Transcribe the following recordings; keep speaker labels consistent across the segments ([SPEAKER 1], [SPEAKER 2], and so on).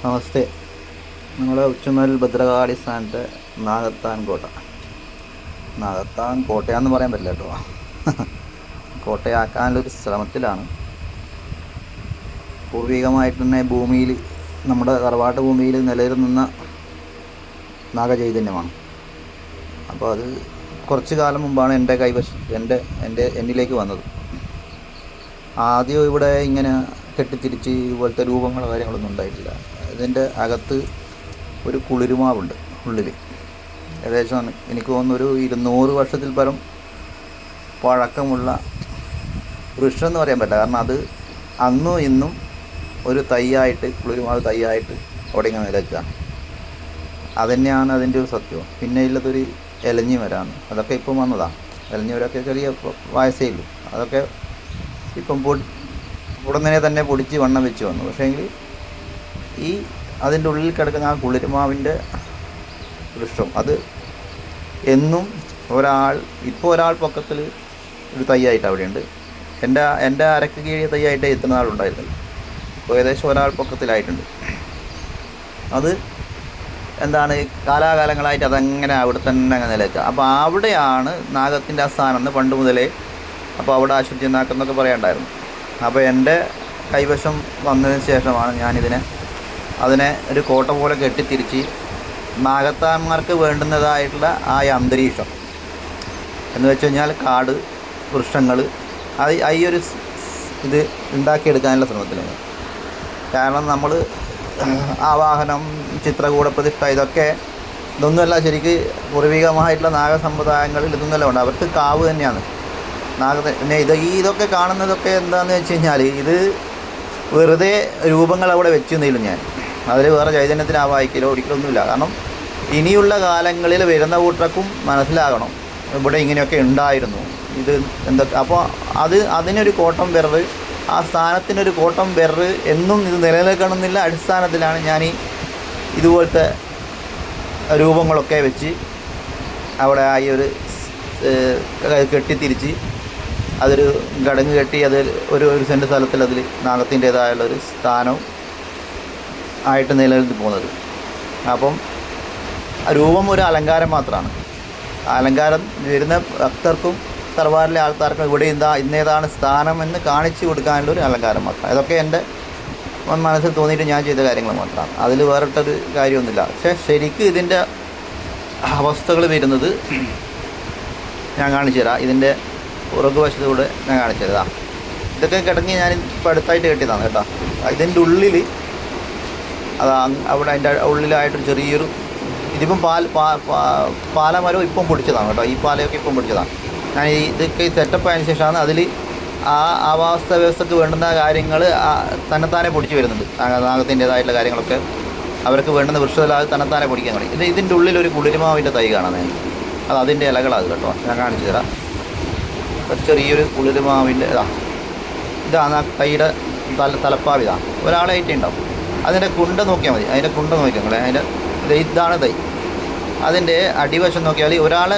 [SPEAKER 1] നമസ്തേ. നമ്മുടെ ഉച്ചമേൽ ഭദ്രകാളി സ്ഥാനത്തെ നാഗത്താൻ കോട്ട. നാഗത്താൻ കോട്ടയാന്ന് പറയാൻ പറ്റില്ല കേട്ടോ. കോട്ടയാക്കാനുള്ളൊരു ശ്രമത്തിലാണ്. പൂർവികമായിട്ട് തന്നെ ഭൂമിയിൽ, നമ്മുടെ തറവാട്ട് ഭൂമിയിൽ നിലനിന്ന നാഗചൈതന്യമാണ്. അപ്പോൾ അത് കുറച്ച് കാലം മുമ്പാണ് എന്നിലേക്ക് വന്നത്. ആദ്യം ഇവിടെ ഇങ്ങനെ കെട്ടിത്തിരിച്ച് ഇതുപോലത്തെ രൂപങ്ങളോ കാര്യങ്ങളൊന്നും ഉണ്ടായിട്ടില്ല. ഇതിൻ്റെ അകത്ത് ഒരു കുളിരുമാവുണ്ട് ഉള്ളിൽ. ഏകദേശം എനിക്ക് തോന്നുന്നു ഒരു 200 വർഷത്തിൽ പരം പഴക്കമുള്ള വൃക്ഷം എന്ന് പറയാൻ പറ്റില്ല. കാരണം അത് അന്നും ഇന്നും ഒരു തൈയായിട്ട്, കുളിരുമാവ് തൈയായിട്ട് അവിടെ ഇങ്ങനെ നിലക്കുക. അതുതന്നെയാണ് അതിൻ്റെ ഒരു സത്യം. പിന്നെ ഉള്ളതൊരു ഇലഞ്ഞി മരമാണ്. അതൊക്കെ ഇപ്പം വന്നതാണ്. ഇലഞ്ഞി മരമൊക്കെ ചെറിയ വയസ്സേ ഉള്ളൂ. അതൊക്കെ ഇപ്പം ഉടനെ തന്നെ പൊടിച്ച് വണ്ണം വെച്ച് വന്നു. പക്ഷേങ്കിൽ ഈ അതിൻ്റെ ഉള്ളിൽ കിടക്കുന്ന ആ കുളിരുമാവിൻ്റെ വൃക്ഷം അത് എന്നും ഇപ്പോൾ ഒരാൾ പൊക്കത്തിൽ ഒരു തൈയായിട്ട് അവിടെയുണ്ട്. എൻ്റെ അരക്ക് കീഴിയ തൈയായിട്ട് എത്തുന്ന ആളുണ്ടായിരുന്നില്ല. ഇപ്പോൾ ഏകദേശം ഒരാൾ പൊക്കത്തിലായിട്ടുണ്ട്. അത് എന്താണ്, കാലാകാലങ്ങളായിട്ട് അതങ്ങനെ അവിടെ തന്നെ അങ്ങ് നിലനിൽക്കുക. അപ്പോൾ അവിടെയാണ് നാഗത്തിൻ്റെ ആസ്ഥാനം എന്ന് പണ്ട് മുതലേ. അപ്പോൾ അവിടെ അശുദ്ധി നാക്കെന്നൊക്കെ പറയാനുണ്ടായിരുന്നു. അപ്പോൾ എൻ്റെ കൈവശം വന്നതിന് ശേഷമാണ് അതിനെ ഒരു കോട്ട പോലെ കെട്ടിത്തിരിച്ച് നാഗത്താന്മാർക്ക് വേണ്ടുന്നതായിട്ടുള്ള ആ അന്തരീക്ഷം എന്ന് വെച്ച് കഴിഞ്ഞാൽ കാട്, വൃക്ഷങ്ങൾ, ഈ ഒരു ഇത് ഉണ്ടാക്കിയെടുക്കാനുള്ള ശ്രമത്തിലാണ്. കാരണം നമ്മൾ ആവാഹനം, ചിത്രകൂട പ്രതിഷ്ഠ, ഇതൊന്നുമല്ല ശരിക്ക് പൂർവികമായിട്ടുള്ള നാഗസമ്പ്രദായങ്ങളിൽ ഇതൊന്നുമല്ല ഉണ്ട്. അവർക്ക് കാവ് തന്നെയാണ് പിന്നെ ഇതൊക്കെ കാണുന്നതൊക്കെ എന്താണെന്ന് വെച്ച് കഴിഞ്ഞാൽ ഇത് വെറുതെ രൂപങ്ങൾ അവിടെ വെച്ച് നിന്നില്ല. ഞാൻ അതിൽ വേറെ ചൈതന്യത്തിന് ആവാഹിക്കലോ ഒരിക്കലൊന്നുമില്ല. കാരണം ഇനിയുള്ള കാലങ്ങളിൽ വരുന്ന കൂട്ടർക്കും മനസ്സിലാകണം ഇവിടെ ഇങ്ങനെയൊക്കെ ഉണ്ടായിരുന്നു, ഇത് എന്തൊക്കെ. അപ്പോൾ അതിനൊരു കോട്ടം ബെറർ, ആ സ്ഥാനത്തിനൊരു കോട്ടം ബെറർ എന്നും ഇത് നിലനിൽക്കണമെന്നില്ല അടിസ്ഥാനത്തിലാണ് ഞാൻ ഇതുപോലത്തെ രൂപങ്ങളൊക്കെ വെച്ച് അവിടെ ആ ഒരു കെട്ടിത്തിരിച്ച് അതൊരു ഗടങ്ങ് കെട്ടി ഒരു സെൻറ്റ് സ്ഥലത്തിൽ അതിൽ നാഗത്തിൻ്റേതായുള്ളൊരു സ്ഥാനം ആയിട്ട് നിലനിർത്തി പോകുന്നത്. അപ്പം രൂപം ഒരു അലങ്കാരം മാത്രമാണ്. അലങ്കാരം വരുന്ന ഭക്തർക്കും തറവാറിലെ ആൾക്കാർക്കും ഇവിടെ ഇന്നേതാണ് സ്ഥാനം എന്ന് കാണിച്ചു കൊടുക്കാനുള്ളൊരു അലങ്കാരം മാത്രമാണ്. ഇതൊക്കെ എൻ്റെ മനസ്സിൽ തോന്നിയിട്ട് ഞാൻ ചെയ്ത കാര്യങ്ങൾ മാത്രമാണ്. അതിൽ വേറിട്ടൊരു കാര്യമൊന്നുമില്ല. പക്ഷേ ശരിക്കും ഇതിൻ്റെ അവസ്ഥകൾ വരുന്നത് ഞാൻ കാണിച്ചു തരാം. ഇതിൻ്റെ പുറകുവശത്തൂടെ ഞാൻ കാണിച്ചു തരാം. ഇതൊക്കെ കിടങ്ങി ഞാൻ ഇപ്പോൾ അടുത്തായിട്ട് കെട്ടിയതാണ് കേട്ടോ. ഇതിൻ്റെ ഉള്ളിൽ അവിടെ അതിൻ്റെ ഉള്ളിലായിട്ടൊരു ചെറിയൊരു ഇതിപ്പം പാലമരവും ഇപ്പം പൊടിച്ചതാണ് കേട്ടോ. ഈ പാലയൊക്കെ ഇപ്പം പൊടിച്ചതാണ്. ഞാൻ ഇതൊക്കെ സെറ്റപ്പ് ആയതിനു ശേഷമാണ് അതിൽ ആ ആവാസ വ്യവസ്ഥയ്ക്ക് വേണ്ടുന്ന കാര്യങ്ങൾ തന്നെത്താനെ പൊടിച്ച് വരുന്നുണ്ട്. നാഗത്തിൻ്റേതായിട്ടുള്ള കാര്യങ്ങളൊക്കെ അവർക്ക് വേണ്ടുന്ന വൃക്ഷതലാതെ തന്നെത്താനെ പൊടിക്കാൻ കഴിയും. ഇതിൻ്റെ ഉള്ളിലൊരു കുളിരുമാവിൻ്റെ തൈ കാണാൻ, അതിൻ്റെ ഇലകളാണ് കേട്ടോ. ഞാൻ കാണിച്ചു തരാം. ചെറിയൊരു കുളിരുമാവിൻ്റെ ഇതാണ് ആ തൈയുടെ തലപ്പാവ്. ഒരാളായിട്ടേ ഉണ്ടാവും. അതിൻ്റെ കുണ്ട നോക്കിയാൽ മതി. അതിൻ്റെ കുണ്ട നോക്കിയാൽ ഇതാണ് തൈ. അതിൻ്റെ അടിവശം നോക്കിയാൽ ഒരാളെ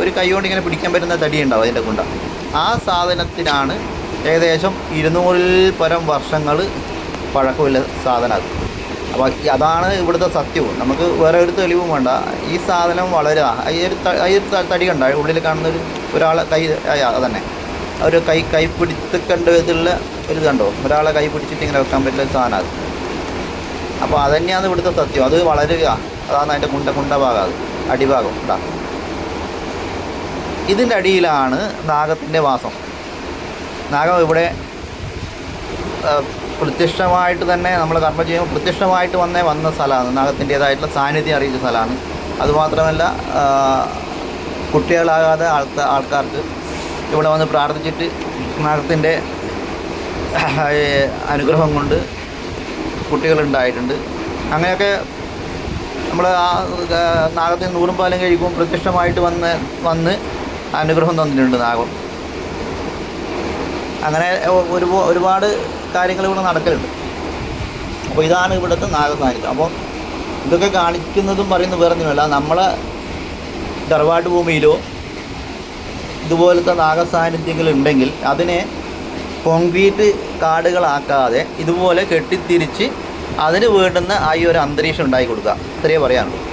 [SPEAKER 1] ഒരു കൈ കൊണ്ട് ഇങ്ങനെ പിടിക്കാൻ പറ്റുന്ന തടി ഉണ്ടാവും അതിൻ്റെ കുണ്ട. ആ സാധനത്തിനാണ് ഏകദേശം 200-ൽ പരം വർഷങ്ങൾ പഴക്കമുള്ള സാധനം. അപ്പോൾ അതാണ് ഇവിടുത്തെ സത്യവും. നമുക്ക് വേറെ ഒരു തെളിവും വേണ്ട. ഈ സാധനം വളരെ ഈ ഒരു തടി കണ്ട ഉള്ളിൽ കാണുന്ന ഒരാളെ കൈ അതന്നെ ഒരു കൈ പിടിക്കണ്ടതിലുള്ള ഒരു ഇതുണ്ടോ, ഒരാളെ കൈ പിടിച്ചിട്ട് ഇങ്ങനെ വെക്കാൻ പറ്റുന്ന സാധനം അത്. അപ്പോൾ അതുതന്നെയാണ് ഇവിടുത്തെ സത്യം. അത് വളരുക, അതാണ് അതിൻ്റെ കുണ്ടഭാഗം, അത് അടിഭാഗം ഉണ്ടാ. ഇതിൻ്റെ അടിയിലാണ് നാഗത്തിൻ്റെ വാസം. നാഗം ഇവിടെ പ്രത്യക്ഷമായിട്ട് തന്നെ നമ്മൾ കർമ്മം ചെയ്യുമ്പോൾ പ്രത്യക്ഷമായിട്ട് വന്ന സ്ഥലമാണ്. നാഗത്തിൻ്റേതായിട്ടുള്ള സാന്നിധ്യം അറിയിച്ച സ്ഥലമാണ്. അതുമാത്രമല്ല കുട്ടികളാകാതെ ആൾക്കാർക്ക് ഇവിടെ വന്ന് പ്രാർത്ഥിച്ചിട്ട് നാഗത്തിൻ്റെ അനുഗ്രഹം കൊണ്ട് കുട്ടികളുണ്ടായിട്ടുണ്ട്. അങ്ങനെയൊക്കെ നമ്മൾ ആ നാഗത്തിന് 100 പാലം കഴിക്കുമ്പോൾ പ്രത്യക്ഷമായിട്ട് വന്ന് അനുഗ്രഹം തന്നിട്ടുണ്ട് നാഗം. അങ്ങനെ ഒരുപാട് കാര്യങ്ങൾ ഇവിടെ നടക്കലുണ്ട്. അപ്പോൾ ഇതാണ് ഇവിടുത്തെ നാഗസാന്നിധ്യം. അപ്പോൾ ഇതൊക്കെ കാണിക്കുന്നതും പറയുന്നത് വേറെ ഒന്നുമല്ല, നമ്മളെ തറവാട്ട് ഭൂമിയിലോ ഇതുപോലത്തെ നാഗസാന്നിധ്യങ്ങൾ ഉണ്ടെങ്കിൽ അതിനെ കോൺക്രീറ്റ് കാടുകളാക്കാതെ ഇതുപോലെ കെട്ടിത്തിരിച്ച് അതിന് വേണ്ടുന്ന ആ ഈ ഒരു അന്തരീക്ഷം ഉണ്ടാക്കി കൊടുക്കുക. ഇത്രയേ പറയാനുള്ളൂ.